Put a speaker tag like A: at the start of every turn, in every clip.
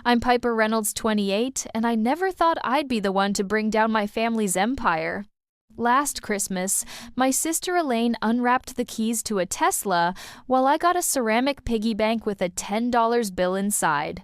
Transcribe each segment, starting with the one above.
A: I'm Piper Reynolds, 28, and I never thought I'd be the one to bring down my family's empire. Last Christmas, my sister Elaine unwrapped the keys to a Tesla while I got a ceramic piggy bank with a $10 bill inside.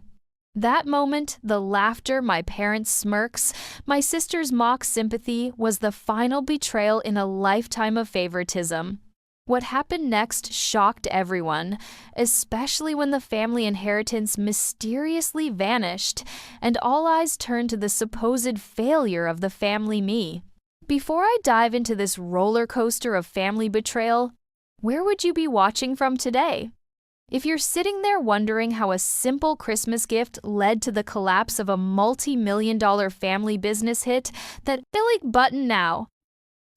A: That moment, the laughter, my parents' smirks, my sister's mock sympathy was the final betrayal in a lifetime of favoritism. What happened next shocked everyone, especially when the family inheritance mysteriously vanished and all eyes turned to the supposed failure of the family me. Before I dive into this roller coaster of family betrayal, where would you be watching from today? If you're sitting there wondering how a simple Christmas gift led to the collapse of a multi-million-dollar family business hit, that click button now.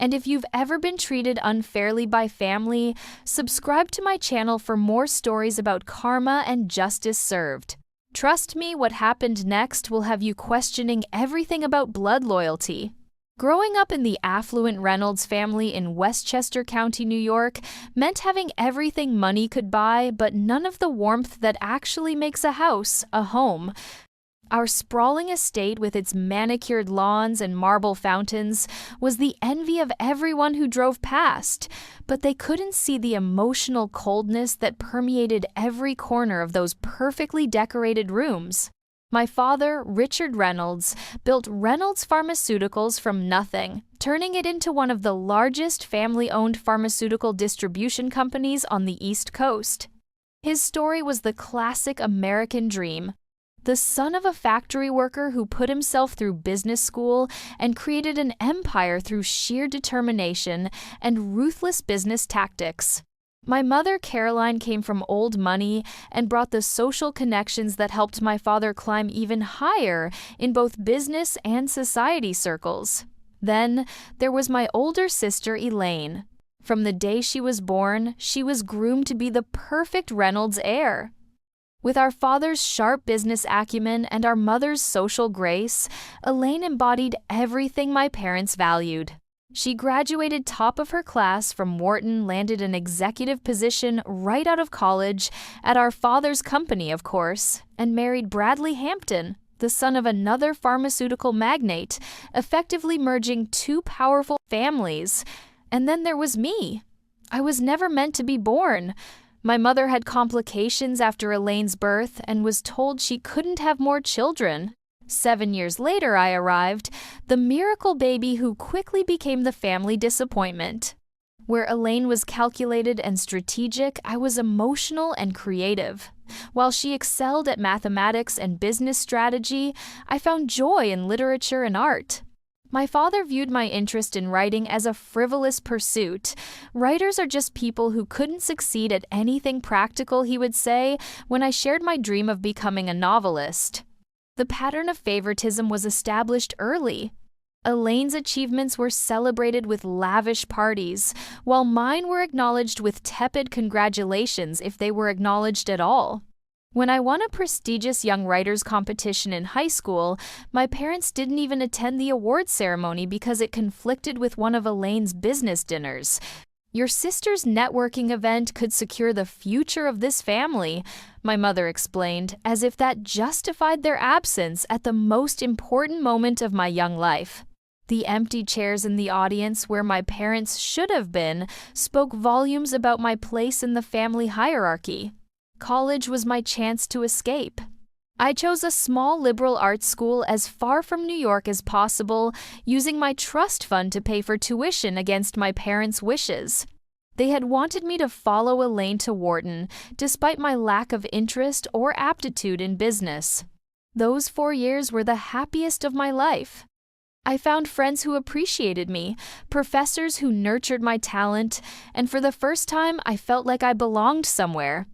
A: And if you've ever been treated unfairly by family, subscribe to my channel for more stories about karma and justice served. Trust me, what happened next will have you questioning everything about blood loyalty. Growing up in the affluent Reynolds family in Westchester County, New York, meant having everything money could buy, but none of the warmth that actually makes a house a home. Our sprawling estate with its manicured lawns and marble fountains was the envy of everyone who drove past, but they couldn't see the emotional coldness that permeated every corner of those perfectly decorated rooms. My father, Richard Reynolds, built Reynolds Pharmaceuticals from nothing, turning it into one of the largest family-owned pharmaceutical distribution companies on the East Coast. His story was the classic American dream. The son of a factory worker who put himself through business school and created an empire through sheer determination and ruthless business tactics. My mother, Caroline, came from old money and brought the social connections that helped my father climb even higher in both business and society circles. Then there was my older sister, Elaine. From the day she was born, she was groomed to be the perfect Reynolds heir. With our father's sharp business acumen and our mother's social grace, Elaine embodied everything my parents valued. She graduated top of her class from Wharton, landed an executive position right out of college, at our father's company, of course, and married Bradley Hampton, the son of another pharmaceutical magnate, effectively merging two powerful families. And then there was me. I was never meant to be born. My mother had complications after Elaine's birth and was told she couldn't have more children. 7 years later, I arrived, the miracle baby who quickly became the family disappointment. Where Elaine was calculated and strategic, I was emotional and creative. While she excelled at mathematics and business strategy, I found joy in literature and art. My father viewed my interest in writing as a frivolous pursuit. Writers are just people who couldn't succeed at anything practical, he would say, when I shared my dream of becoming a novelist. The pattern of favoritism was established early. Elaine's achievements were celebrated with lavish parties, while mine were acknowledged with tepid congratulations if they were acknowledged at all. When I won a prestigious young writers competition in high school, my parents didn't even attend the awards ceremony because it conflicted with one of Elaine's business dinners. Your sister's networking event could secure the future of this family, my mother explained, as if that justified their absence at the most important moment of my young life. The empty chairs in the audience where my parents should have been spoke volumes about my place in the family hierarchy. College was my chance to escape. I chose a small liberal arts school as far from New York as possible, using my trust fund to pay for tuition against my parents' wishes. They had wanted me to follow Elaine to Wharton, despite my lack of interest or aptitude in business. Those 4 years were the happiest of my life. I found friends who appreciated me, professors who nurtured my talent, and for the first time I felt like I belonged somewhere.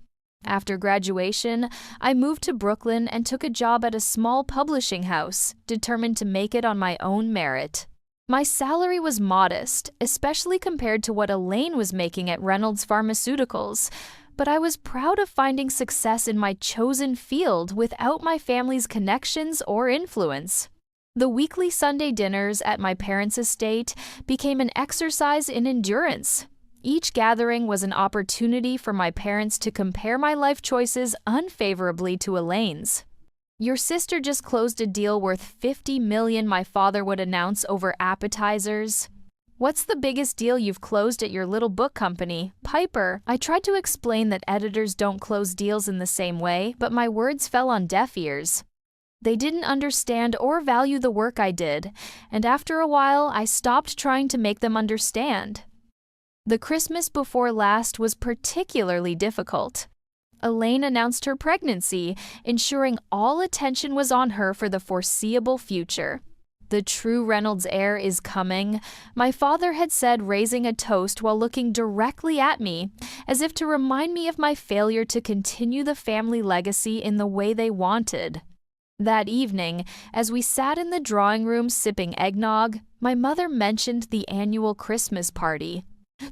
A: After graduation, I moved to Brooklyn and took a job at a small publishing house, determined to make it on my own merit. My salary was modest, especially compared to what Elaine was making at Reynolds Pharmaceuticals, but I was proud of finding success in my chosen field without my family's connections or influence. The weekly Sunday dinners at my parents' estate became an exercise in endurance. Each gathering was an opportunity for my parents to compare my life choices unfavorably to Elaine's. Your sister just closed a deal worth $50 million, my father would announce over appetizers. What's the biggest deal you've closed at your little book company, Piper? I tried to explain that editors don't close deals in the same way, but my words fell on deaf ears. They didn't understand or value the work I did, and after a while, I stopped trying to make them understand. The Christmas before last was particularly difficult. Elaine announced her pregnancy, ensuring all attention was on her for the foreseeable future. The true Reynolds heir is coming, my father had said, raising a toast while looking directly at me, as if to remind me of my failure to continue the family legacy in the way they wanted. That evening, as we sat in the drawing room sipping eggnog, my mother mentioned the annual Christmas party.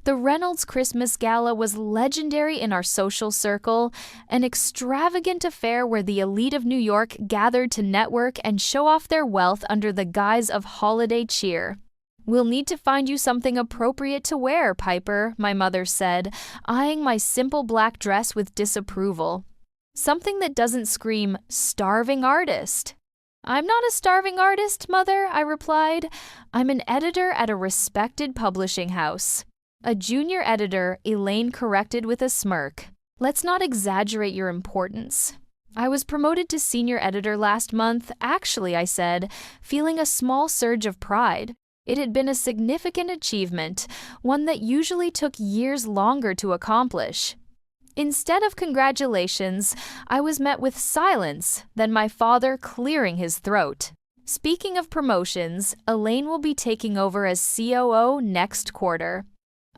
A: The Reynolds Christmas Gala was legendary in our social circle, an extravagant affair where the elite of New York gathered to network and show off their wealth under the guise of holiday cheer. "We'll need to find you something appropriate to wear, Piper," my mother said, eyeing my simple black dress with disapproval. "Something that doesn't scream, 'starving artist.'" "I'm not a starving artist, Mother," I replied. "I'm an editor at a respected publishing house." "A junior editor," Elaine corrected with a smirk. "Let's not exaggerate your importance." "I was promoted to senior editor last month, actually," I said, feeling a small surge of pride. It had been a significant achievement, one that usually took years longer to accomplish. Instead of congratulations, I was met with silence, then my father clearing his throat. "Speaking of promotions, Elaine will be taking over as COO next quarter.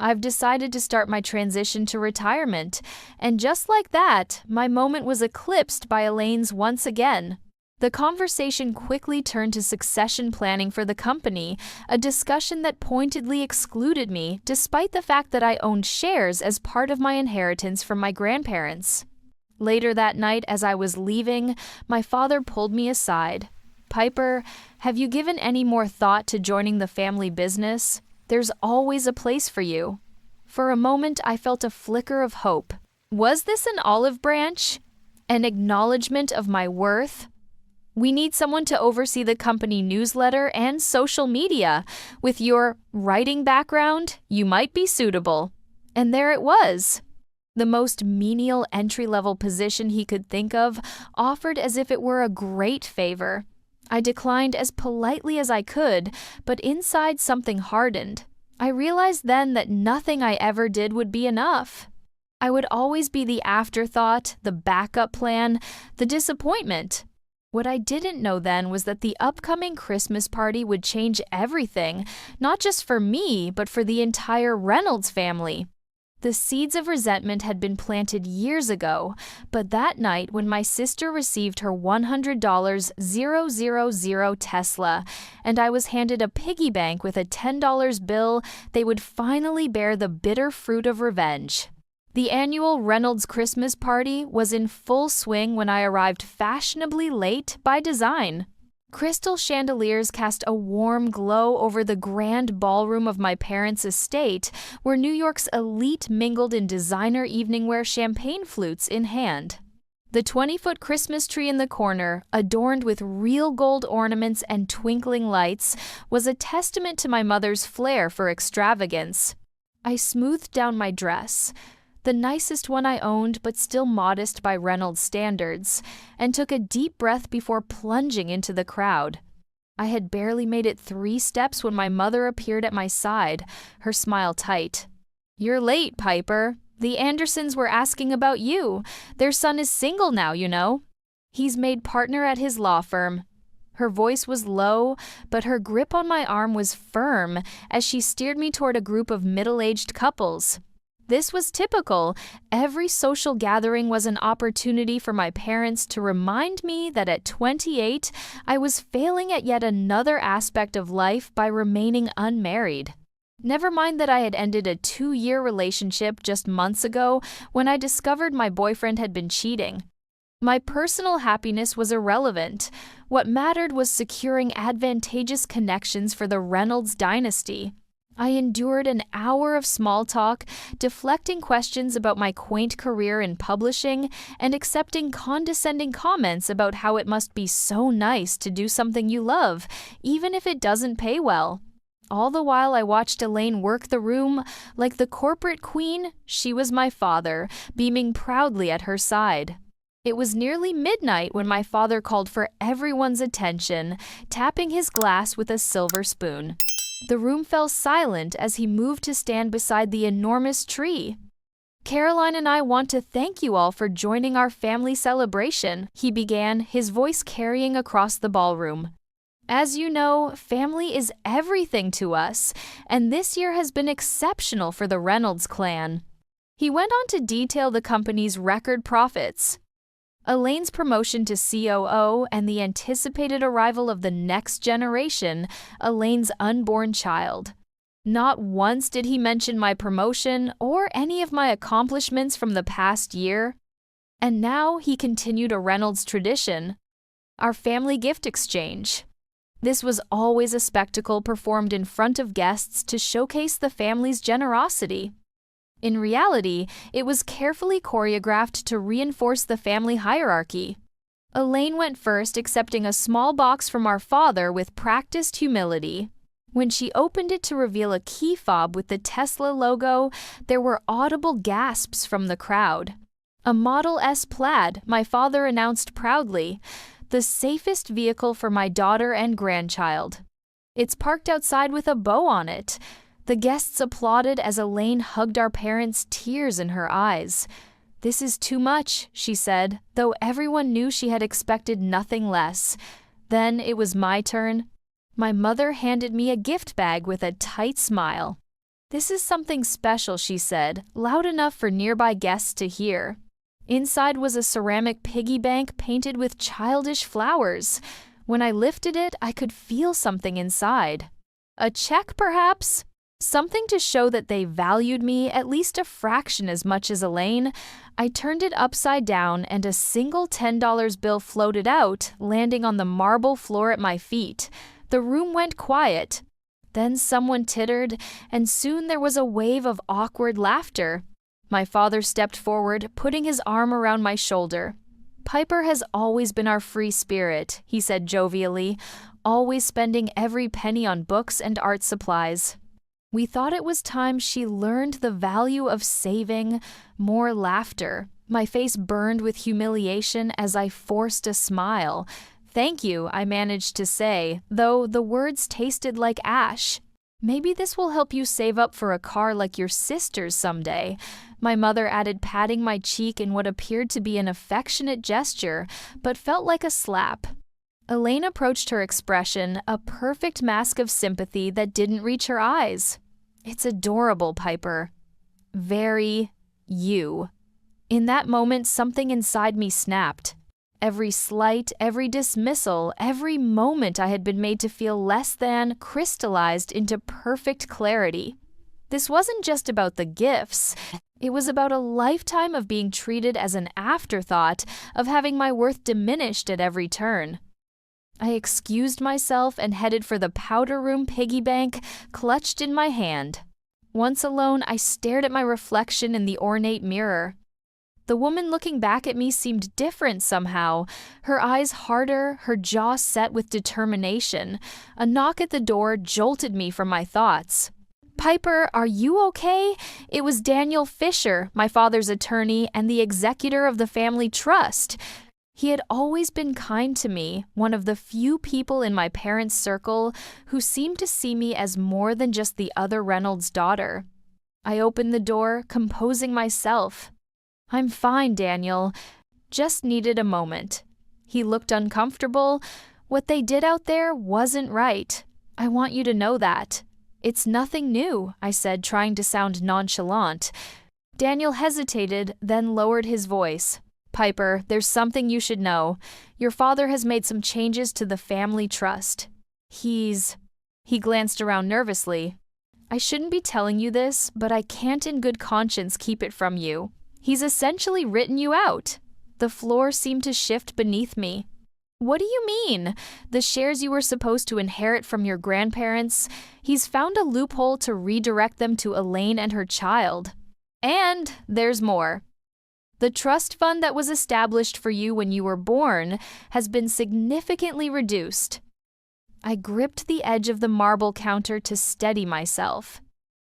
A: I've decided to start my transition to retirement, and just like that, my moment was eclipsed by Elaine's once again. The conversation quickly turned to succession planning for the company, a discussion that pointedly excluded me, despite the fact that I owned shares as part of my inheritance from my grandparents. Later that night, as I was leaving, my father pulled me aside. "Piper, have you given any more thought to joining the family business? There's always a place for you." For a moment, I felt a flicker of hope. Was this an olive branch? An acknowledgement of my worth? "We need someone to oversee the company newsletter and social media. With your writing background, you might be suitable." And there it was. The most menial entry-level position he could think of, offered as if it were a great favor. I declined as politely as I could, but inside something hardened. I realized then that nothing I ever did would be enough. I would always be the afterthought, the backup plan, the disappointment. What I didn't know then was that the upcoming Christmas party would change everything, not just for me, but for the entire Reynolds family. The seeds of resentment had been planted years ago, but that night when my sister received her $100 000 Tesla and I was handed a piggy bank with a $10 bill, they would finally bear the bitter fruit of revenge. The annual Reynolds Christmas party was in full swing when I arrived fashionably late by design. Crystal chandeliers cast a warm glow over the grand ballroom of my parents' estate, where New York's elite mingled in designer evening wear champagne flutes in hand. The 20-foot Christmas tree in the corner, adorned with real gold ornaments and twinkling lights, was a testament to my mother's flair for extravagance. I smoothed down my dress, the nicest one I owned but still modest by Reynolds standards, and took a deep breath before plunging into the crowd. I had barely made it 3 steps when my mother appeared at my side, her smile tight. "You're late, Piper. The Andersons were asking about you. Their son is single now, you know. He's made partner at his law firm." Her voice was low, but her grip on my arm was firm as she steered me toward a group of middle-aged couples. This was typical. Every social gathering was an opportunity for my parents to remind me that at 28, I was failing at yet another aspect of life by remaining unmarried. Never mind that I had ended a 2-year relationship just months ago when I discovered my boyfriend had been cheating. My personal happiness was irrelevant. What mattered was securing advantageous connections for the Reynolds dynasty. I endured an hour of small talk, deflecting questions about my quaint career in publishing and accepting condescending comments about how it must be so nice to do something you love, even if it doesn't pay well. All the while I watched Elaine work the room like the corporate queen. She was my father, beaming proudly at her side. It was nearly midnight when my father called for everyone's attention, tapping his glass with a silver spoon. The room fell silent as he moved to stand beside the enormous tree. "Caroline and I want to thank you all for joining our family celebration," he began, his voice carrying across the ballroom. "As you know, family is everything to us, and this year has been exceptional for the Reynolds clan." He went on to detail the company's record profits, Elaine's promotion to COO, and the anticipated arrival of the next generation, Elaine's unborn child. Not once did he mention my promotion or any of my accomplishments from the past year. And now he continued a Reynolds tradition, our family gift exchange. This was always a spectacle performed in front of guests to showcase the family's generosity. In reality, it was carefully choreographed to reinforce the family hierarchy. Elaine went first, accepting a small box from our father with practiced humility. When she opened it to reveal a key fob with the Tesla logo, there were audible gasps from the crowd. "A Model S Plaid," my father announced proudly, "the safest vehicle for my daughter and grandchild. It's parked outside with a bow on it." The guests applauded as Elaine hugged our parents, tears in her eyes. "This is too much," she said, though everyone knew she had expected nothing less. Then it was my turn. My mother handed me a gift bag with a tight smile. "This is something special," she said, loud enough for nearby guests to hear. Inside was a ceramic piggy bank painted with childish flowers. When I lifted it, I could feel something inside. A check, perhaps? Something to show that they valued me at least a fraction as much as Elaine. I turned it upside down and a single $10 bill floated out, landing on the marble floor at my feet. The room went quiet. Then someone tittered, and soon there was a wave of awkward laughter. My father stepped forward, putting his arm around my shoulder. "Piper has always been our free spirit," he said jovially, "always spending every penny on books and art supplies. We thought it was time she learned the value of saving." More laughter. My face burned with humiliation as I forced a smile. "Thank you," I managed to say, though the words tasted like ash. "Maybe this will help you save up for a car like your sister's someday," my mother added, patting my cheek in what appeared to be an affectionate gesture, but felt like a slap. Elaine approached her expression, a perfect mask of sympathy that didn't reach her eyes. "It's adorable, Piper. Very you." In that moment, something inside me snapped. Every slight, every dismissal, every moment I had been made to feel less than crystallized into perfect clarity. This wasn't just about the gifts. It was about a lifetime of being treated as an afterthought, of having my worth diminished at every turn. I excused myself and headed for the powder room piggy bank, clutched in my hand. Once alone, I stared at my reflection in the ornate mirror. The woman looking back at me seemed different somehow, her eyes harder, her jaw set with determination. A knock at the door jolted me from my thoughts. "Piper, are you okay?" It was Daniel Fisher, my father's attorney and the executor of the family trust. He had always been kind to me, one of the few people in my parents' circle who seemed to see me as more than just the other Reynolds daughter. I opened the door, composing myself. "I'm fine, Daniel. Just needed a moment." He looked uncomfortable. "What they did out there wasn't right. I want you to know that." "It's nothing new," I said, trying to sound nonchalant. Daniel hesitated, then lowered his voice. "Piper, there's something you should know. Your father has made some changes to the family trust. He glanced around nervously. "I shouldn't be telling you this, but I can't in good conscience keep it from you. He's essentially written you out." The floor seemed to shift beneath me. What do you mean? The shares you were supposed to inherit from your grandparents, he's found a loophole to redirect them to Elaine and her child. And there's more. The trust fund that was established for you when you were born has been significantly reduced. I gripped the edge of the marble counter to steady myself.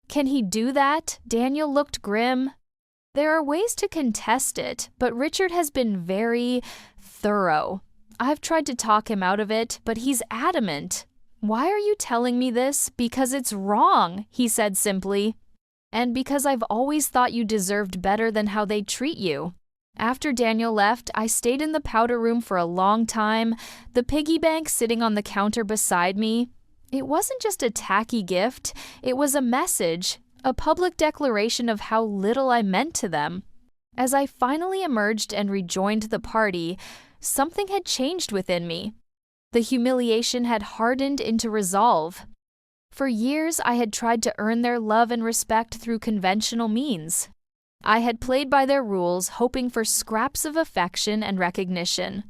A: Can he do that? Daniel looked grim. There are ways to contest it, but Richard has been very thorough. I've tried to talk him out of it, but he's adamant. Why are you telling me this? Because it's wrong, he said simply. And because I've always thought you deserved better than how they treat you. After Daniel left, I stayed in the powder room for a long time, the piggy bank sitting on the counter beside me. It wasn't just a tacky gift, it was a message, a public declaration of how little I meant to them. As I finally emerged and rejoined the party, something had changed within me. The humiliation had hardened into resolve. For years, I had tried to earn their love and respect through conventional means. I had played by their rules, hoping for scraps of affection and recognition.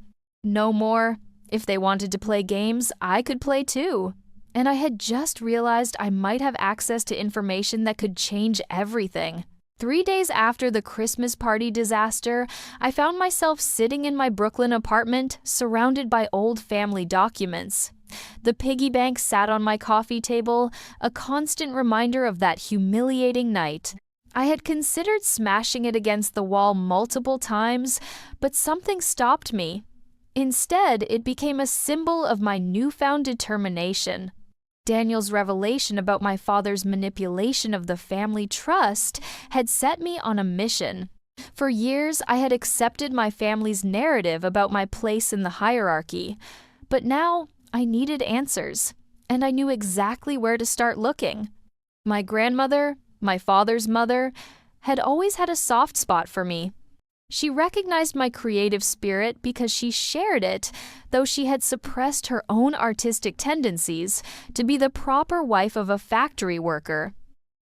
A: No more. If they wanted to play games, I could play too. And I had just realized I might have access to information that could change everything. 3 days after the Christmas party disaster, I found myself sitting in my Brooklyn apartment, surrounded by old family documents. The piggy bank sat on my coffee table, a constant reminder of that humiliating night. I had considered smashing it against the wall multiple times, but something stopped me. Instead, it became a symbol of my newfound determination. Daniel's revelation about my father's manipulation of the family trust had set me on a mission. For years, I had accepted my family's narrative about my place in the hierarchy, but now I needed answers, and I knew exactly where to start looking. My grandmother, my father's mother, had always had a soft spot for me. She recognized my creative spirit because she shared it, though she had suppressed her own artistic tendencies to be the proper wife of a factory worker.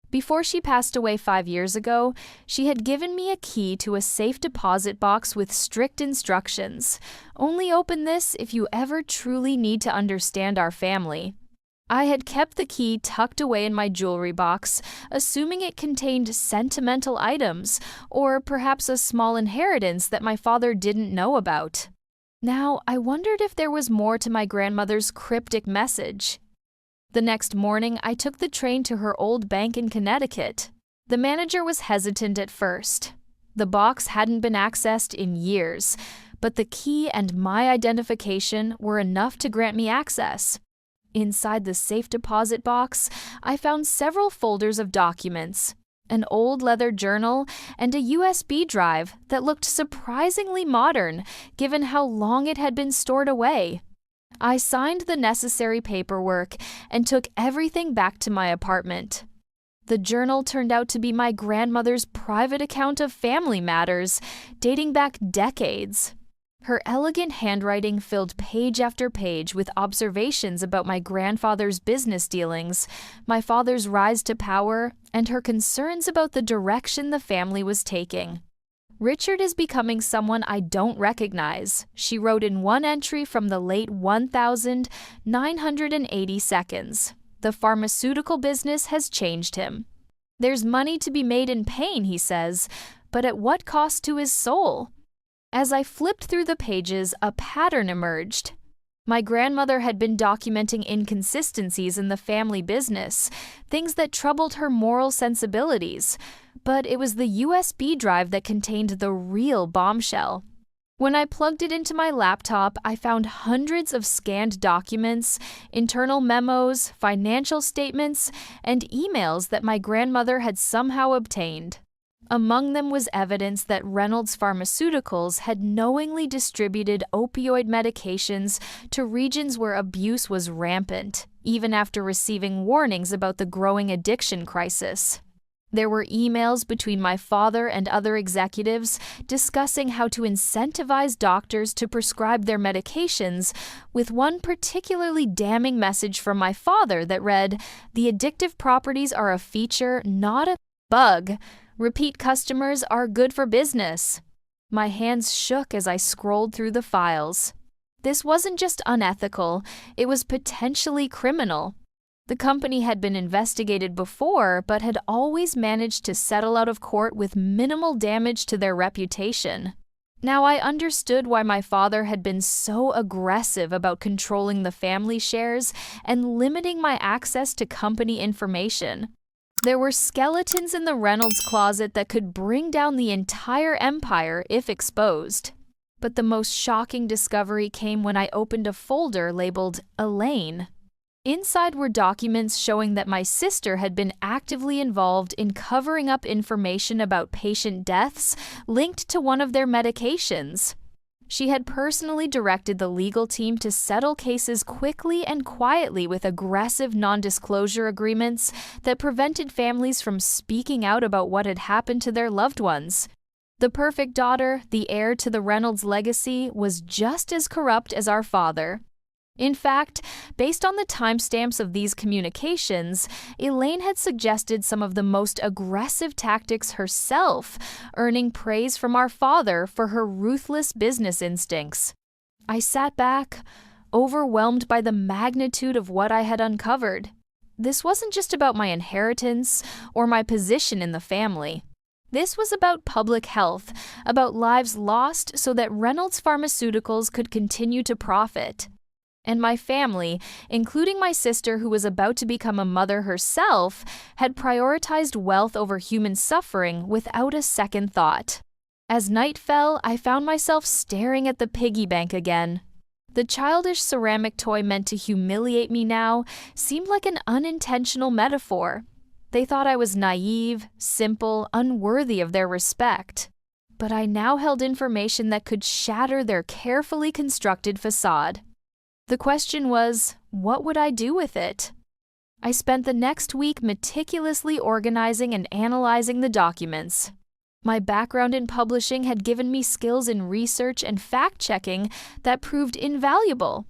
A: Before she passed away 5 years ago, she had given me a key to a safe deposit box with strict instructions. Only open this if you ever truly need to understand our family. I had kept the key tucked away in my jewelry box, assuming it contained sentimental items, or perhaps a small inheritance that my father didn't know about. Now, I wondered if there was more to my grandmother's cryptic message. The next morning, I took the train to her old bank in Connecticut. The manager was hesitant at first. The box hadn't been accessed in years, but the key and my identification were enough to grant me access. Inside the safe deposit box, I found several folders of documents, an old leather journal, and a USB drive that looked surprisingly modern, given how long it had been stored away. I signed the necessary paperwork and took everything back to my apartment. The journal turned out to be my grandmother's private account of family matters, dating back decades. Her elegant handwriting filled page after page with observations about my grandfather's business dealings, my father's rise to power, and her concerns about the direction the family was taking. Richard is becoming someone I don't recognize, she wrote in one entry from the late 1980 seconds. The pharmaceutical business has changed him. There's money to be made in pain, he says, but at what cost to his soul? As I flipped through the pages, a pattern emerged. My grandmother had been documenting inconsistencies in the family business, things that troubled her moral sensibilities, but it was the USB drive that contained the real bombshell. When I plugged it into my laptop, I found hundreds of scanned documents, internal memos, financial statements, and emails that my grandmother had somehow obtained. Among them was evidence that Reynolds Pharmaceuticals had knowingly distributed opioid medications to regions where abuse was rampant, even after receiving warnings about the growing addiction crisis. There were emails between my father and other executives discussing how to incentivize doctors to prescribe their medications, with one particularly damning message from my father that read, "The addictive properties are a feature, not a bug. Repeat customers are good for business." My hands shook as I scrolled through the files. This wasn't just unethical, it was potentially criminal. The company had been investigated before, but had always managed to settle out of court with minimal damage to their reputation. Now I understood why my father had been so aggressive about controlling the family shares and limiting my access to company information. There were skeletons in the Reynolds closet that could bring down the entire empire if exposed. But the most shocking discovery came when I opened a folder labeled Elaine. Inside were documents showing that my sister had been actively involved in covering up information about patient deaths linked to one of their medications. She had personally directed the legal team to settle cases quickly and quietly with aggressive non-disclosure agreements that prevented families from speaking out about what had happened to their loved ones. The perfect daughter, the heir to the Reynolds legacy, was just as corrupt as our father. In fact, based on the timestamps of these communications, Elaine had suggested some of the most aggressive tactics herself, earning praise from our father for her ruthless business instincts. I sat back, overwhelmed by the magnitude of what I had uncovered. This wasn't just about my inheritance or my position in the family. This was about public health, about lives lost so that Reynolds Pharmaceuticals could continue to profit. And my family, including my sister who was about to become a mother herself, had prioritized wealth over human suffering without a second thought. As night fell, I found myself staring at the piggy bank again. The childish ceramic toy meant to humiliate me now seemed like an unintentional metaphor. They thought I was naive, simple, unworthy of their respect. But I now held information that could shatter their carefully constructed facade. The question was, what would I do with it? I spent the next week meticulously organizing and analyzing the documents. My background in publishing had given me skills in research and fact-checking that proved invaluable.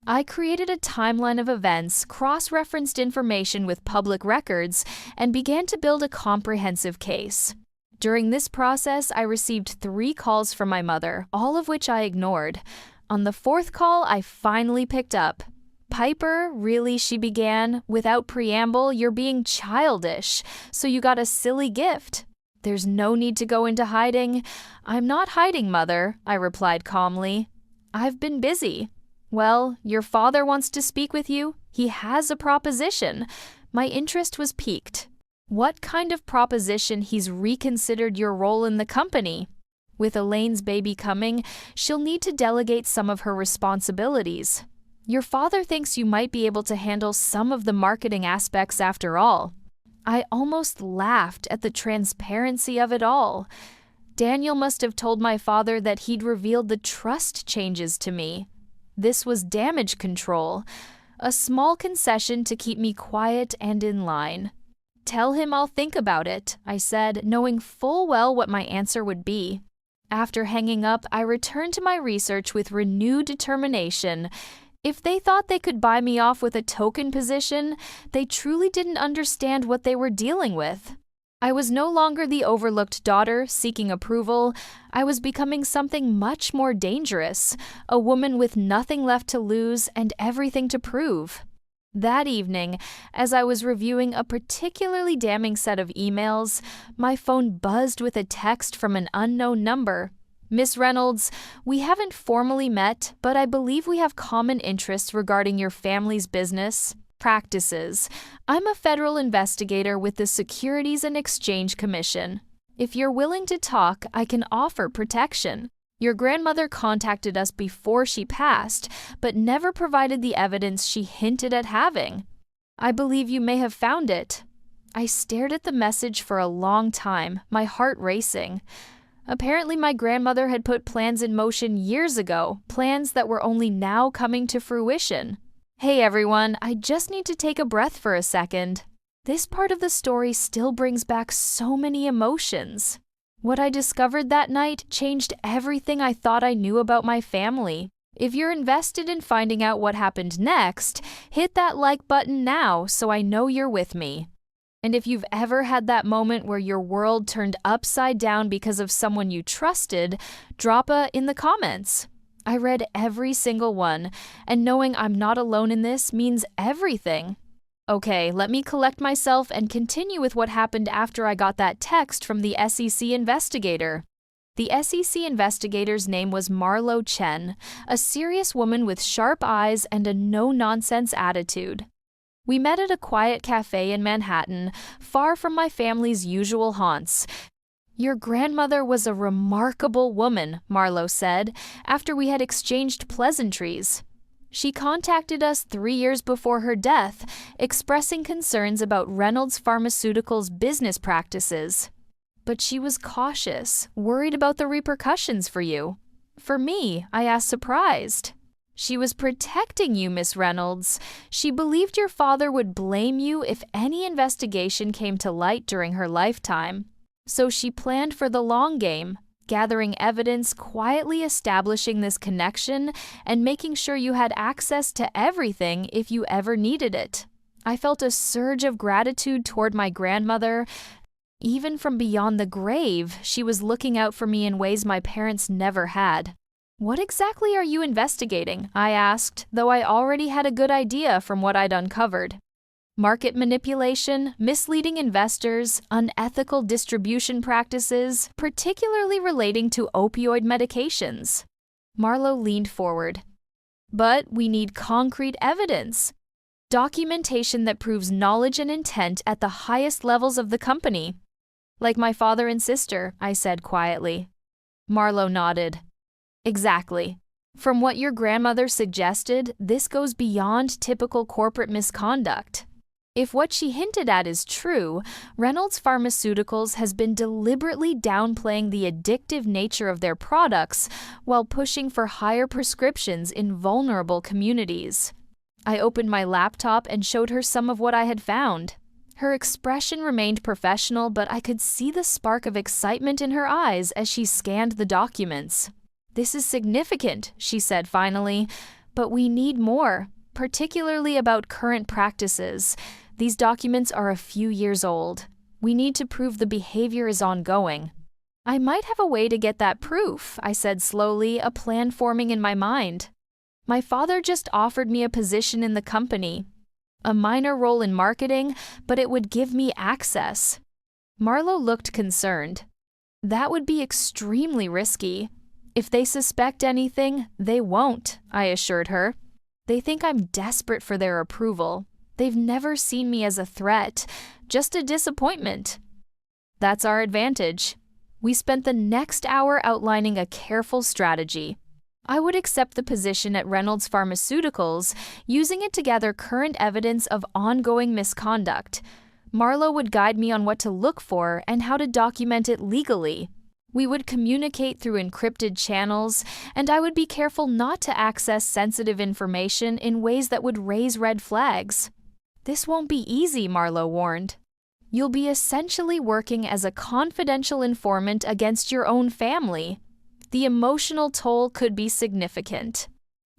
A: I created a timeline of events, cross-referenced information with public records, and began to build a comprehensive case. During this process, I received 3 calls from my mother, all of which I ignored. On the 4th call, I finally picked up. "Piper, really," she began. "Without preamble, you're being childish, so you got a silly gift." "There's no need to go into hiding." "I'm not hiding, Mother," I replied calmly. "I've been busy." "Well, your father wants to speak with you. He has a proposition." My interest was piqued. "What kind of proposition? He's reconsidered your role in the company?" "With Elaine's baby coming, she'll need to delegate some of her responsibilities. Your father thinks you might be able to handle some of the marketing aspects after all." I almost laughed at the transparency of it all. Daniel must have told my father that he'd revealed the trust changes to me. This was damage control, a small concession to keep me quiet and in line. "Tell him I'll think about it," I said, knowing full well what my answer would be. After hanging up, I returned to my research with renewed determination. If they thought they could buy me off with a token position, they truly didn't understand what they were dealing with. I was no longer the overlooked daughter seeking approval. I was becoming something much more dangerous, a woman with nothing left to lose and everything to prove. That evening, as I was reviewing a particularly damning set of emails, my phone buzzed with a text from an unknown number. "Miss Reynolds, we haven't formally met, but I believe we have common interests regarding your family's business practices. I'm a federal investigator with the Securities and Exchange Commission. If you're willing to talk, I can offer protection. Your grandmother contacted us before she passed, but never provided the evidence she hinted at having. I believe you may have found it." I stared at the message for a long time, my heart racing. Apparently my grandmother had put plans in motion years ago, plans that were only now coming to fruition. Hey everyone, I just need to take a breath for a second. This part of the story still brings back so many emotions. What I discovered that night changed everything I thought I knew about my family. If you're invested in finding out what happened next, hit that like button now so I know you're with me. And if you've ever had that moment where your world turned upside down because of someone you trusted, drop a in the comments. I read every single one, and knowing I'm not alone in this means everything. Okay, let me collect myself and continue with what happened after I got that text from the SEC investigator. The SEC investigator's name was Marlo Chen, a serious woman with sharp eyes and a no-nonsense attitude. We met at a quiet cafe in Manhattan, far from my family's usual haunts. "Your grandmother was a remarkable woman," Marlo said, after we had exchanged pleasantries. "She contacted us 3 years before her death, expressing concerns about Reynolds Pharmaceuticals' business practices. But she was cautious, worried about the repercussions for you." "For me?" I asked, surprised. "She was protecting you, Miss Reynolds. She believed your father would blame you if any investigation came to light during her lifetime. So she planned for the long game, gathering evidence, quietly establishing this connection, and making sure you had access to everything if you ever needed it." I felt a surge of gratitude toward my grandmother. Even from beyond the grave, she was looking out for me in ways my parents never had. "What exactly are you investigating?" I asked, though I already had a good idea from what I'd uncovered. "Market manipulation, misleading investors, unethical distribution practices, particularly relating to opioid medications." Marlo leaned forward. "But we need concrete evidence. Documentation that proves knowledge and intent at the highest levels of the company." "Like my father and sister," I said quietly. Marlo nodded. "Exactly. From what your grandmother suggested, this goes beyond typical corporate misconduct. If what she hinted at is true, Reynolds Pharmaceuticals has been deliberately downplaying the addictive nature of their products while pushing for higher prescriptions in vulnerable communities." I opened my laptop and showed her some of what I had found. Her expression remained professional, but I could see the spark of excitement in her eyes as she scanned the documents. "This is significant," she said finally, "but we need more, particularly about current practices. These documents are a few years old. We need to prove the behavior is ongoing." "I might have a way to get that proof," I said slowly, a plan forming in my mind. "My father just offered me a position in the company. A minor role in marketing, but it would give me access." Marlo looked concerned. "That would be extremely risky. If they suspect anything, they won't," I assured her. "They think I'm desperate for their approval. They've never seen me as a threat, just a disappointment." "That's our advantage." We spent the next hour outlining a careful strategy. I would accept the position at Reynolds Pharmaceuticals, using it to gather current evidence of ongoing misconduct. Marlo would guide me on what to look for and how to document it legally. We would communicate through encrypted channels, and I would be careful not to access sensitive information in ways that would raise red flags. "This won't be easy," Marlo warned. "You'll be essentially working as a confidential informant against your own family. The emotional toll could be significant."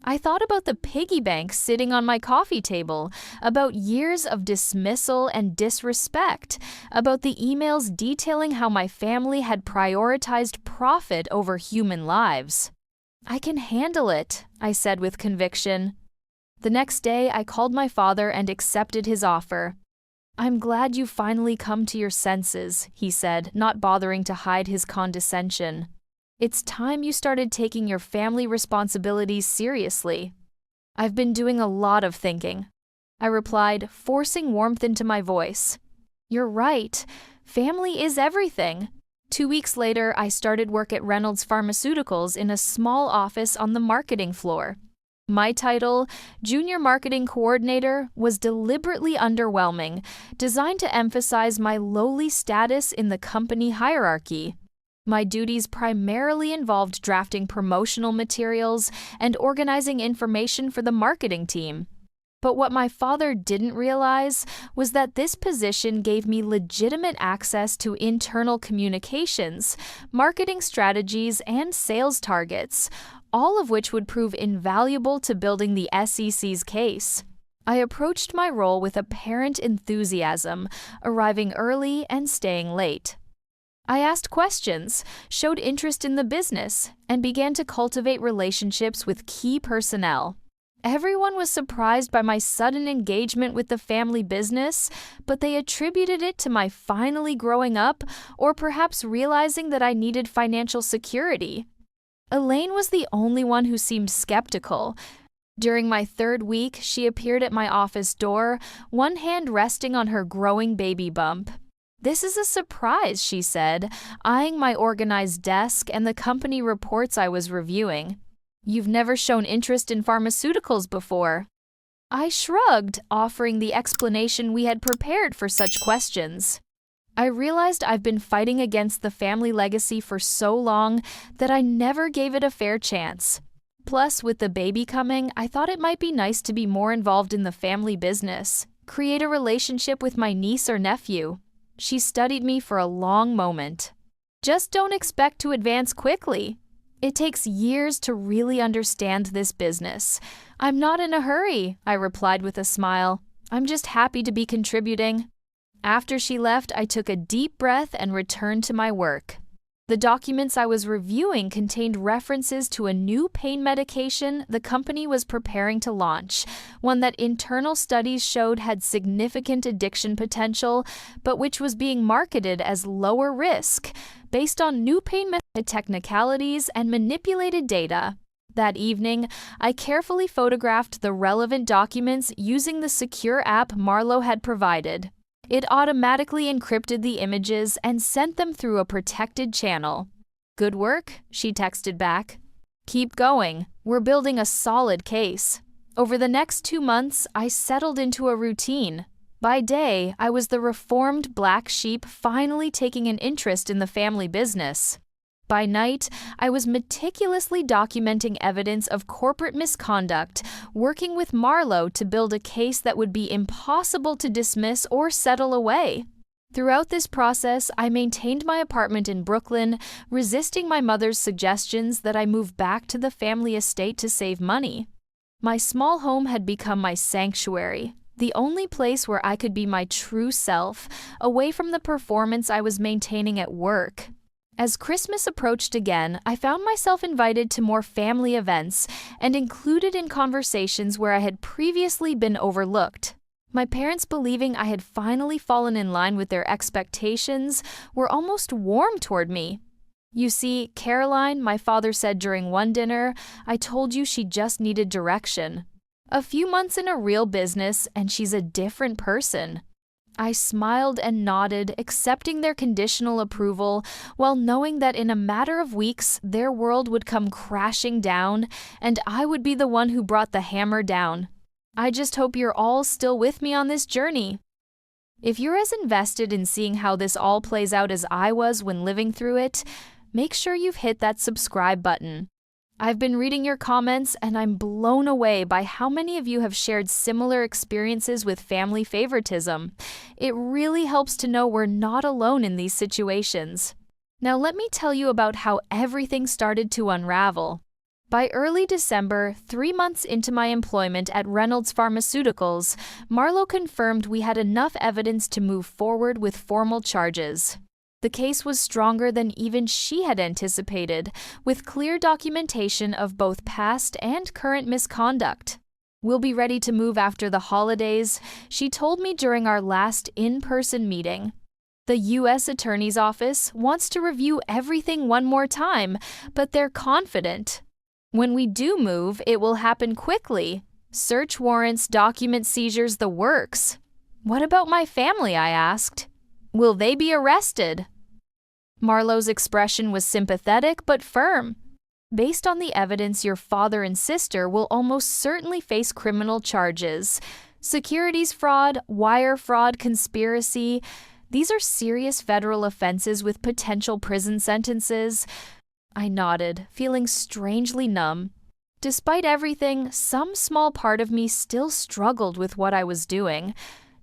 A: I thought about the piggy bank sitting on my coffee table, about years of dismissal and disrespect, about the emails detailing how my family had prioritized profit over human lives. "I can handle it," I said with conviction. The next day, I called my father and accepted his offer. "I'm glad you finally come to your senses," he said, not bothering to hide his condescension. "It's time you started taking your family responsibilities seriously." "I've been doing a lot of thinking," I replied, forcing warmth into my voice. "You're right. Family is everything." 2 weeks later, I started work at Reynolds Pharmaceuticals in a small office on the marketing floor. My title, Junior Marketing Coordinator, was deliberately underwhelming, designed to emphasize my lowly status in the company hierarchy. My duties primarily involved drafting promotional materials and organizing information for the marketing team. But what my father didn't realize was that this position gave me legitimate access to internal communications, marketing strategies, and sales targets, all of which would prove invaluable to building the SEC's case. I approached my role with apparent enthusiasm, arriving early and staying late. I asked questions, showed interest in the business, and began to cultivate relationships with key personnel. Everyone was surprised by my sudden engagement with the family business, but they attributed it to my finally growing up or perhaps realizing that I needed financial security. Elaine was the only one who seemed skeptical. During my third week, she appeared at my office door, one hand resting on her growing baby bump. "This is a surprise," she said, eyeing my organized desk and the company reports I was reviewing. "You've never shown interest in pharmaceuticals before." I shrugged, offering the explanation we had prepared for such questions. I realized I've been fighting against the family legacy for so long that I never gave it a fair chance. Plus, with the baby coming, I thought it might be nice to be more involved in the family business, create a relationship with my niece or nephew. She studied me for a long moment. "Just don't expect to advance quickly. It takes years to really understand this business. I'm not in a hurry," I replied with a smile. "I'm just happy to be contributing." After she left, I took a deep breath and returned to my work. The documents I was reviewing contained references to a new pain medication the company was preparing to launch, one that internal studies showed had significant addiction potential, but which was being marketed as lower risk, based on new pain technicalities and manipulated data. That evening, I carefully photographed the relevant documents using the secure app Marlowe had provided. It automatically encrypted the images and sent them through a protected channel. "Good work," she texted back. "Keep going. We're building a solid case." Over the next 2 months, I settled into a routine. By day, I was the reformed black sheep finally taking an interest in the family business. By night, I was meticulously documenting evidence of corporate misconduct, working with Marlowe to build a case that would be impossible to dismiss or settle away. Throughout this process, I maintained my apartment in Brooklyn, resisting my mother's suggestions that I move back to the family estate to save money. My small home had become my sanctuary, the only place where I could be my true self, away from the performance I was maintaining at work. As Christmas approached again, I found myself invited to more family events and included in conversations where I had previously been overlooked. My parents, believing I had finally fallen in line with their expectations, were almost warm toward me. "You see, Caroline," my father said during one dinner, "I told you she just needed direction. A few months in a real business and she's a different person." I smiled and nodded, accepting their conditional approval, while knowing that in a matter of weeks, their world would come crashing down, and I would be the one who brought the hammer down. I just hope you're all still with me on this journey. If you're as invested in seeing how this all plays out as I was when living through it, make sure you've hit that subscribe button. I've been reading your comments, and I'm blown away by how many of you have shared similar experiences with family favoritism. It really helps to know we're not alone in these situations. Now let me tell you about how everything started to unravel. By early December, 3 months into my employment at Reynolds Pharmaceuticals, Marlowe confirmed we had enough evidence to move forward with formal charges. The case was stronger than even she had anticipated, with clear documentation of both past and current misconduct. "We'll be ready to move after the holidays," she told me during our last in-person meeting. "The U.S. Attorney's Office wants to review everything one more time, but they're confident. When we do move, it will happen quickly. Search warrants, document seizures, the works." "What about my family?" I asked. "Will they be arrested?" Marlowe's expression was sympathetic but firm. "Based on the evidence, your father and sister will almost certainly face criminal charges. Securities fraud, wire fraud, conspiracy. These are serious federal offenses with potential prison sentences." I nodded, feeling strangely numb. Despite everything, some small part of me still struggled with what I was doing.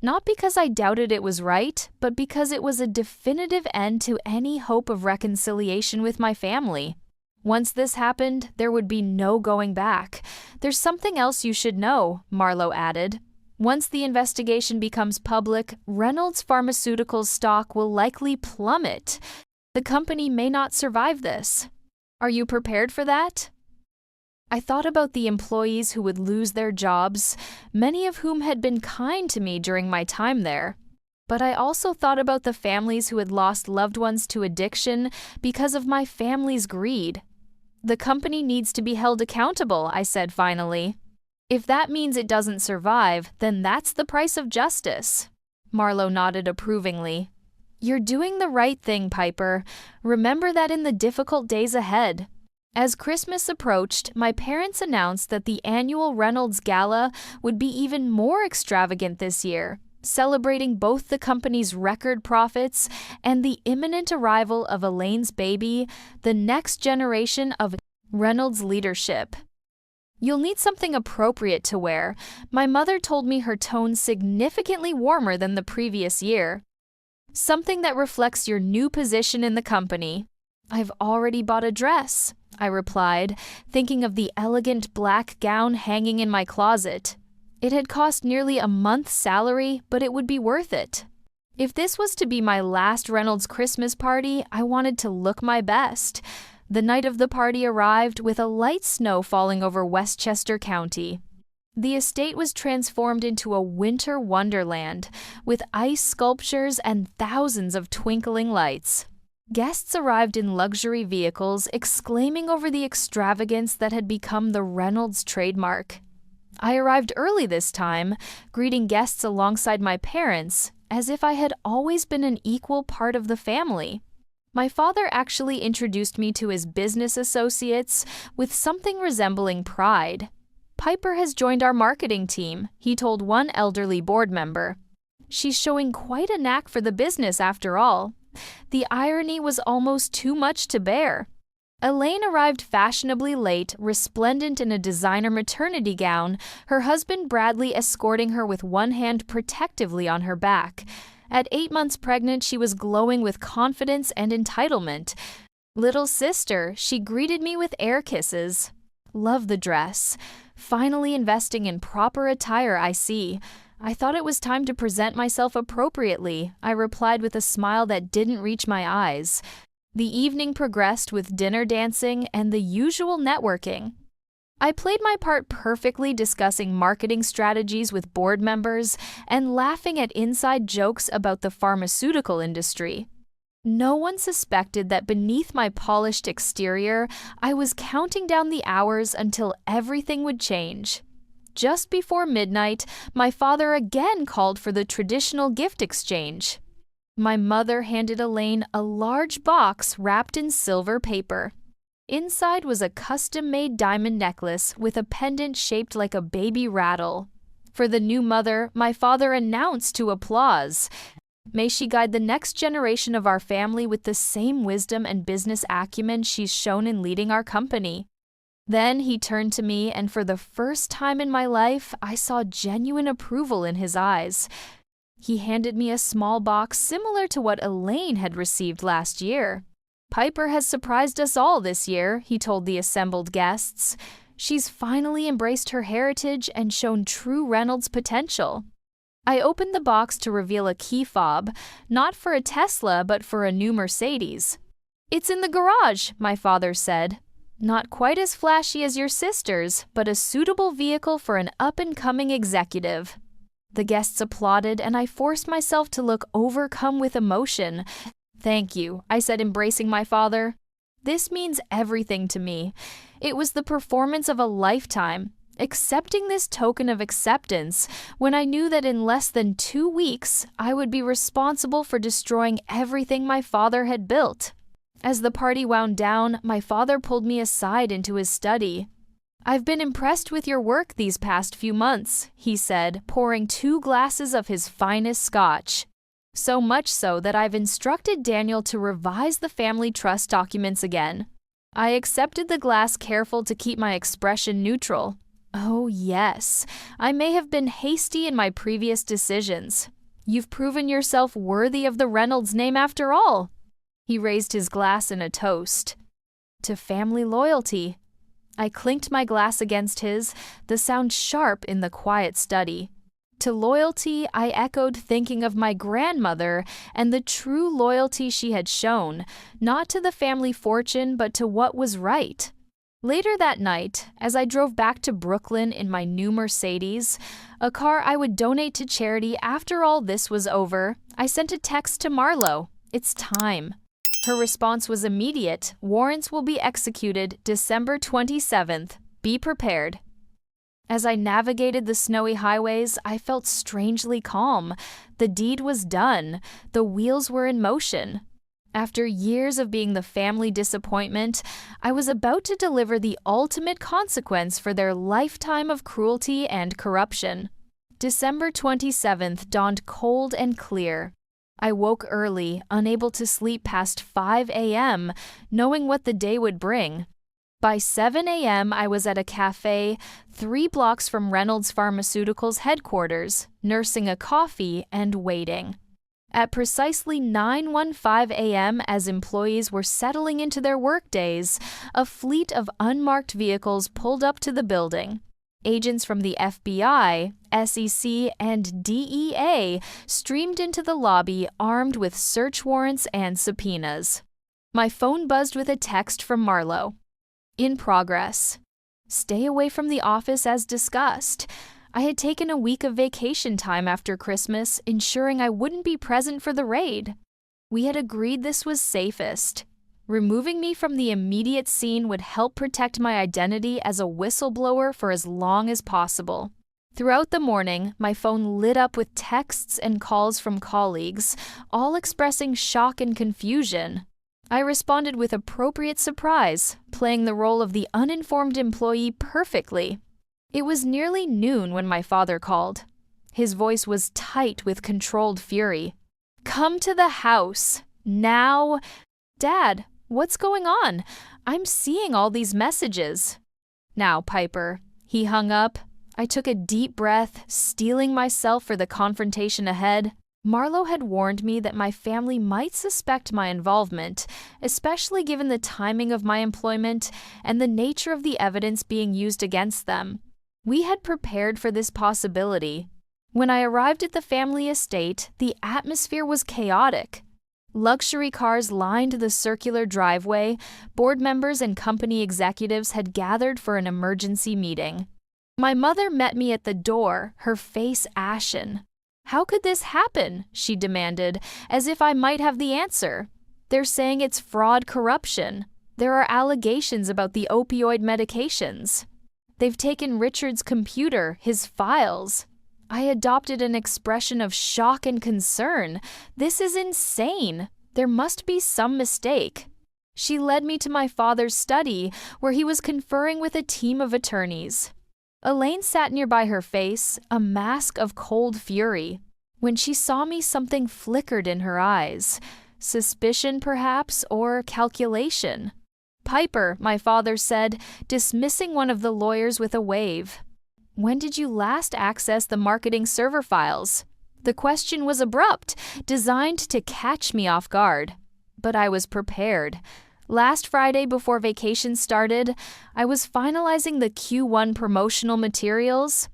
A: Not because I doubted it was right, but because it was a definitive end to any hope of reconciliation with my family. Once this happened, there would be no going back. "There's something else you should know," Marlowe added. "Once the investigation becomes public, Reynolds Pharmaceuticals stock will likely plummet. The company may not survive this. Are you prepared for that? I thought about the employees who would lose their jobs, many of whom had been kind to me during my time there. But I also thought about the families who had lost loved ones to addiction because of my family's greed. The company needs to be held accountable, I said finally. If that means it doesn't survive, then that's the price of justice. Marlowe nodded approvingly. You're doing the right thing, Piper. Remember that in the difficult days ahead. As Christmas approached, my parents announced that the annual Reynolds Gala would be even more extravagant this year, celebrating both the company's record profits and the imminent arrival of Elaine's baby, the next generation of Reynolds leadership. You'll need something appropriate to wear. My mother told me her tone significantly warmer than the previous year. Something that reflects your new position in the company. I've already bought a dress, I replied, thinking of the elegant black gown hanging in my closet. It had cost nearly a month's salary, but it would be worth it. If this was to be my last Reynolds Christmas party, I wanted to look my best. The night of the party arrived with a light snow falling over Westchester County. The estate was transformed into a winter wonderland, with ice sculptures and thousands of twinkling lights. Guests arrived in luxury vehicles, exclaiming over the extravagance that had become the Reynolds trademark. I arrived early this time, greeting guests alongside my parents, as if I had always been an equal part of the family. My father actually introduced me to his business associates with something resembling pride. Piper has joined our marketing team, he told one elderly board member. She's showing quite a knack for the business after all. The irony was almost too much to bear. Elaine arrived fashionably late, resplendent in a designer maternity gown, her husband Bradley escorting her with one hand protectively on her back. At 8 months pregnant, she was glowing with confidence and entitlement. Little sister, she greeted me with air kisses. Love the dress. Finally investing in proper attire, I see. I thought it was time to present myself appropriately, I replied with a smile that didn't reach my eyes. The evening progressed with dinner dancing and the usual networking. I played my part perfectly, discussing marketing strategies with board members and laughing at inside jokes about the pharmaceutical industry. No one suspected that beneath my polished exterior, I was counting down the hours until everything would change. Just before midnight, my father again called for the traditional gift exchange. My mother handed Elaine a large box wrapped in silver paper. Inside was a custom-made diamond necklace with a pendant shaped like a baby rattle. For the new mother, my father announced to applause, "May she guide the next generation of our family with the same wisdom and business acumen she's shown in leading our company." Then he turned to me, and for the first time in my life, I saw genuine approval in his eyes. He handed me a small box similar to what Elaine had received last year. "Piper has surprised us all this year," he told the assembled guests. "She's finally embraced her heritage and shown true Reynolds potential." I opened the box to reveal a key fob, not for a Tesla but for a new Mercedes. "It's in the garage," my father said. "Not quite as flashy as your sister's, but a suitable vehicle for an up-and-coming executive." The guests applauded, and I forced myself to look overcome with emotion. "Thank you," I said, embracing my father. "This means everything to me. It was the performance of a lifetime. Accepting this token of acceptance when I knew that in less than 2 weeks, I would be responsible for destroying everything my father had built." As the party wound down, my father pulled me aside into his study. "I've been impressed with your work these past few months," he said, pouring 2 glasses of his finest scotch. "So much so that I've instructed Daniel to revise the family trust documents again." I accepted the glass, careful to keep my expression neutral. "Oh, yes. I may have been hasty in my previous decisions. You've proven yourself worthy of the Reynolds name after all." He raised his glass in a toast. "To family loyalty." I clinked my glass against his, the sound sharp in the quiet study. To loyalty, I echoed thinking of my grandmother and the true loyalty she had shown, not to the family fortune but to what was right. Later that night, as I drove back to Brooklyn in my new Mercedes, a car I would donate to charity after all this was over, I sent a text to Marlo. It's time. Her response was immediate. Warrants will be executed December 27th. Be prepared. As I navigated the snowy highways, I felt strangely calm. The deed was done. The wheels were in motion. After years of being the family disappointment, I was about to deliver the ultimate consequence for their lifetime of cruelty and corruption. December 27th dawned cold and clear. I woke early, unable to sleep past 5 a.m., knowing what the day would bring. By 7 a.m., I was at a cafe 3 blocks from Reynolds Pharmaceuticals headquarters, nursing a coffee and waiting. At precisely 9:15 a.m., as employees were settling into their workdays, a fleet of unmarked vehicles pulled up to the building. Agents from the FBI, SEC, and DEA streamed into the lobby armed with search warrants and subpoenas. My phone buzzed with a text from Marlo. In progress. Stay away from the office as discussed. I had taken a week of vacation time after Christmas, ensuring I wouldn't be present for the raid. We had agreed this was safest. Removing me from the immediate scene would help protect my identity as a whistleblower for as long as possible. Throughout the morning, my phone lit up with texts and calls from colleagues, all expressing shock and confusion. I responded with appropriate surprise, playing the role of the uninformed employee perfectly. It was nearly noon when my father called. His voice was tight with controlled fury. "Come to the house. Now." "Dad, what's going on? I'm seeing all these messages." "Now, Piper." He hung up. I took a deep breath, steeling myself for the confrontation ahead. Marlo had warned me that my family might suspect my involvement, especially given the timing of my employment and the nature of the evidence being used against them. We had prepared for this possibility. When I arrived at the family estate, the atmosphere was chaotic. Luxury cars lined the circular driveway. Board members and company executives had gathered for an emergency meeting. My mother met me at the door, her face ashen. "How could this happen?" she demanded, as if I might have the answer. "They're saying it's fraud corruption. There are allegations about the opioid medications. They've taken Richard's computer, his files." I adopted an expression of shock and concern. "This is insane. There must be some mistake." She led me to my father's study, where he was conferring with a team of attorneys. Elaine sat nearby her face, a mask of cold fury. When she saw me, something flickered in her eyes. Suspicion, perhaps, or calculation. "Piper," my father said, dismissing one of the lawyers with a wave. "When did you last access the marketing server files?" The question was abrupt, designed to catch me off guard. But I was prepared. Last Friday before vacation started, I was finalizing the Q1 promotional materials.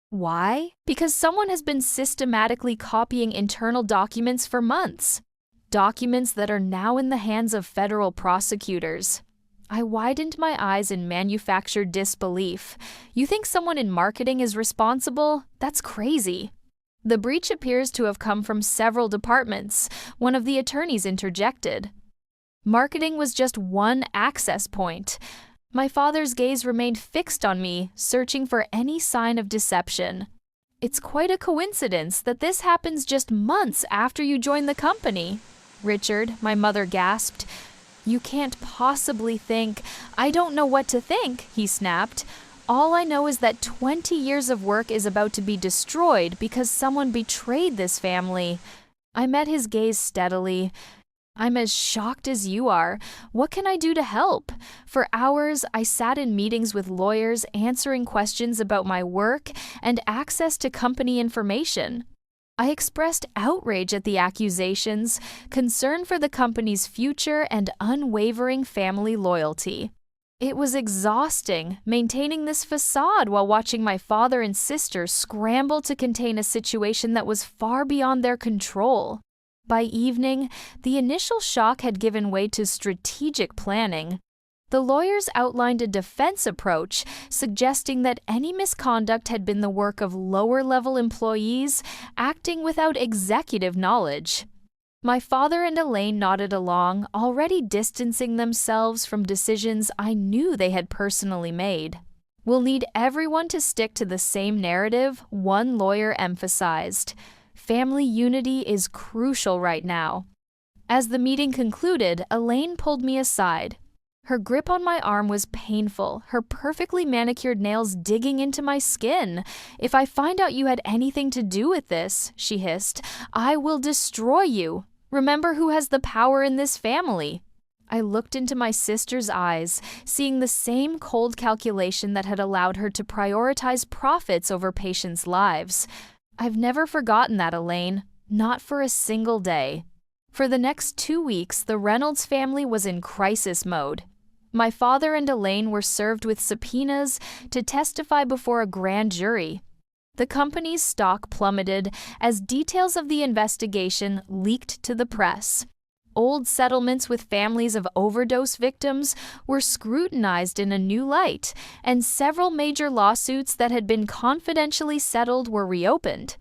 A: Why? Because someone has been systematically copying internal documents for months. Documents that are now in the hands of federal prosecutors. I widened my eyes in manufactured disbelief. "You think someone in marketing is responsible? That's crazy." The breach appears to have come from several departments, one of the attorneys interjected. Marketing was just one access point. My father's gaze remained fixed on me, searching for any sign of deception. "It's quite a coincidence that this happens just months after you join the company." "Richard," my mother gasped. "You can't possibly think—" "I don't know what to think," he snapped. "All I know is that 20 years of work is about to be destroyed because someone betrayed this family." I met his gaze steadily. "I'm as shocked as you are. What can I do to help?" For hours, I sat in meetings with lawyers answering questions about my work and access to company information. I expressed outrage at the accusations, concern for the company's future, and unwavering family loyalty. It was exhausting, maintaining this facade while watching my father and sister scramble to contain a situation that was far beyond their control. By evening, the initial shock had given way to strategic planning. The lawyers outlined a defense approach, suggesting that any misconduct had been the work of lower-level employees acting without executive knowledge. My father and Elaine nodded along, already distancing themselves from decisions I knew they had personally made. "We'll need everyone to stick to the same narrative," one lawyer emphasized. "Family unity is crucial right now." As the meeting concluded, Elaine pulled me aside. Her grip on my arm was painful, her perfectly manicured nails digging into my skin. "If I find out you had anything to do with this," she hissed, "I will destroy you. Remember who has the power in this family." I looked into my sister's eyes, seeing the same cold calculation that had allowed her to prioritize profits over patients' lives. "I've never forgotten that, Elaine. Not for a single day." For the next 2 weeks, the Reynolds family was in crisis mode. My father and Elaine were served with subpoenas to testify before a grand jury. The company's stock plummeted as details of the investigation leaked to the press. Old settlements with families of overdose victims were scrutinized in a new light, and several major lawsuits that had been confidentially settled were reopened.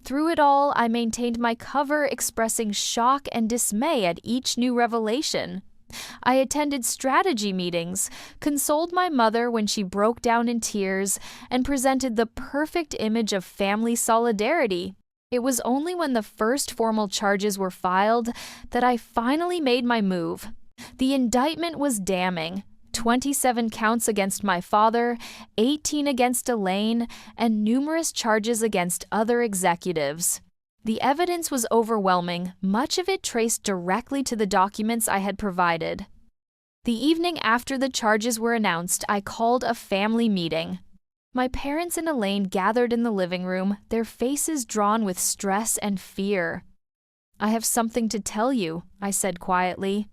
A: Through it all, I maintained my cover, expressing shock and dismay at each new revelation. I attended strategy meetings, consoled my mother when she broke down in tears, and presented the perfect image of family solidarity. It was only when the first formal charges were filed that I finally made my move. The indictment was damning. 27 counts against my father, 18 against Elaine, and numerous charges against other executives. The evidence was overwhelming, much of it traced directly to the documents I had provided. The evening after the charges were announced, I called a family meeting. My parents and Elaine gathered in the living room, their faces drawn with stress and fear. "I have something to tell you," I said quietly.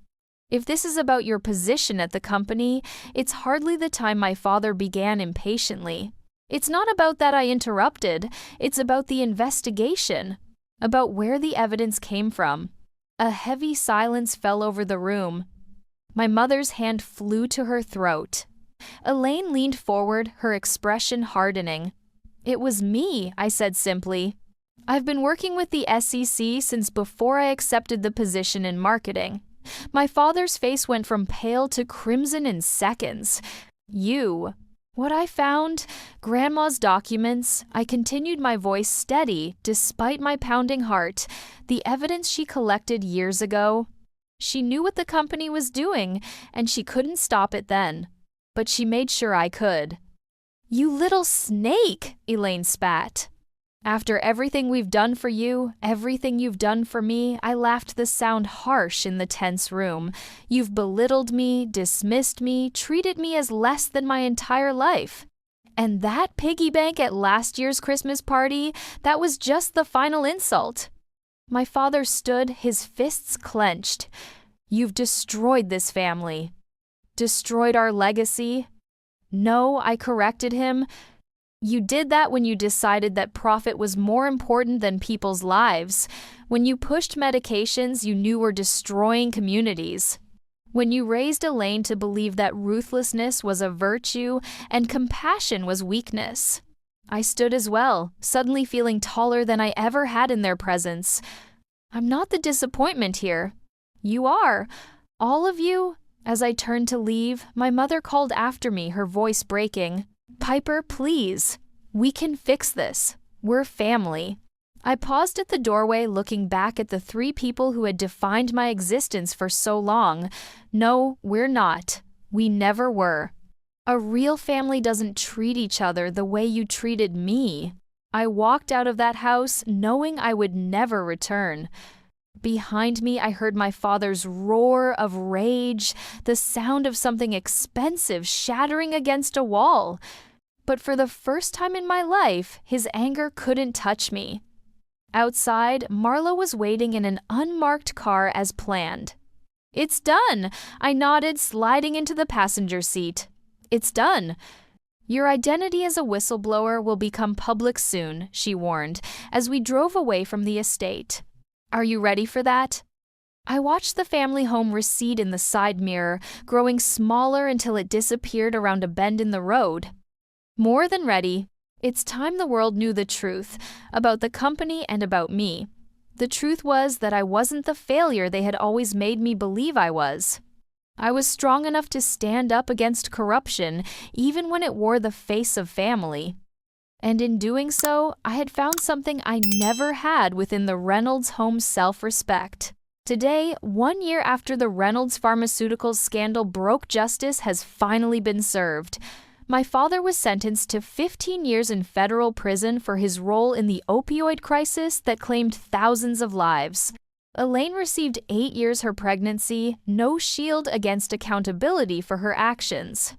A: "If this is about your position at the company, it's hardly the time." My father began impatiently. "It's not about that," I interrupted. "It's about the investigation. About where the evidence came from." A heavy silence fell over the room. My mother's hand flew to her throat. Elaine leaned forward, her expression hardening. "It was me," I said simply. "I've been working with the SEC since before I accepted the position in marketing." My father's face went from pale to crimson in seconds. "You." "What I found? Grandma's documents." I continued, my voice steady, despite my pounding heart. "The evidence she collected years ago. She knew what the company was doing, and she couldn't stop it then. But she made sure I could." "You little snake!" Elaine spat. "After everything we've done for you, everything you've done for me," I laughed, the sound harsh in the tense room. "You've belittled me, dismissed me, treated me as less than my entire life. And that piggy bank at last year's Christmas party, that was just the final insult." My father stood, his fists clenched. "You've destroyed this family. Destroyed our legacy." "No," I corrected him. "You did that when you decided that profit was more important than people's lives. When you pushed medications you knew were destroying communities. When you raised Elaine to believe that ruthlessness was a virtue and compassion was weakness." I stood as well, suddenly feeling taller than I ever had in their presence. "I'm not the disappointment here. You are. All of you." As I turned to leave, my mother called after me, her voice breaking. "Piper, please. We can fix this. We're family." I paused at the doorway, looking back at the 3 people who had defined my existence for so long. "No, we're not. We never were. A real family doesn't treat each other the way you treated me." I walked out of that house knowing I would never return. Behind me, I heard my father's roar of rage, the sound of something expensive shattering against a wall. But for the first time in my life, his anger couldn't touch me. Outside, Marlo was waiting in an unmarked car as planned. It's done, I nodded, sliding into the passenger seat. It's done. Your identity as a whistleblower will become public soon, she warned, as we drove away from the estate. Are you ready for that? I watched the family home recede in the side mirror, growing smaller until it disappeared around a bend in the road. More than ready. It's time the world knew the truth about the company and about me. The truth was that I wasn't the failure they had always made me believe I was. I was strong enough to stand up against corruption, even when it wore the face of family. And in doing so, I had found something I never had within the Reynolds home's self-respect. Today, 1 year after the Reynolds Pharmaceuticals scandal broke, justice has finally been served. My father was sentenced to 15 years in federal prison for his role in the opioid crisis that claimed thousands of lives. Elaine received 8 years her pregnancy, no shield against accountability for her actions.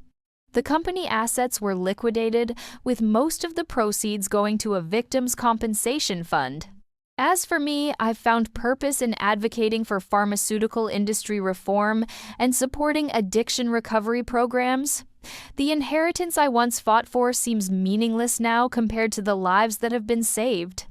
A: The company assets were liquidated, with most of the proceeds going to a victims' compensation fund. As for me, I've found purpose in advocating for pharmaceutical industry reform and supporting addiction recovery programs. The inheritance I once fought for seems meaningless now compared to the lives that have been saved.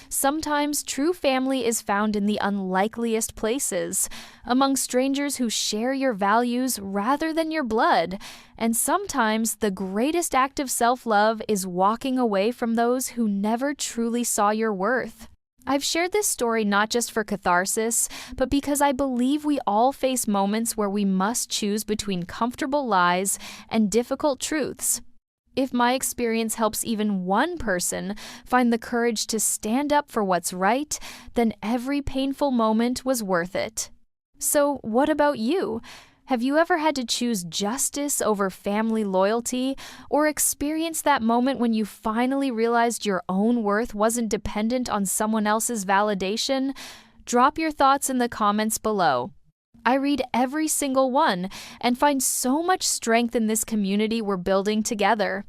A: Sometimes true family is found in the unlikeliest places, among strangers who share your values rather than your blood, and sometimes the greatest act of self-love is walking away from those who never truly saw your worth. I've shared this story not just for catharsis, but because I believe we all face moments where we must choose between comfortable lies and difficult truths. If my experience helps even one person find the courage to stand up for what's right, then every painful moment was worth it. So, what about you? Have you ever had to choose justice over family loyalty, or experienced that moment when you finally realized your own worth wasn't dependent on someone else's validation? Drop your thoughts in the comments below. I read every single one and find so much strength in this community we're building together.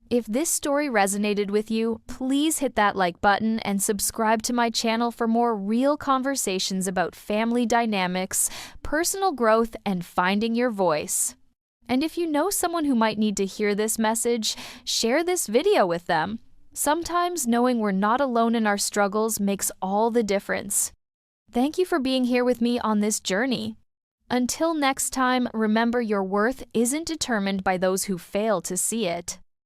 A: If this story resonated with you, please hit that like button and subscribe to my channel for more real conversations about family dynamics, personal growth, and finding your voice. And if you know someone who might need to hear this message, share this video with them. Sometimes knowing we're not alone in our struggles makes all the difference. Thank you for being here with me on this journey. Until next time, remember your worth isn't determined by those who fail to see it.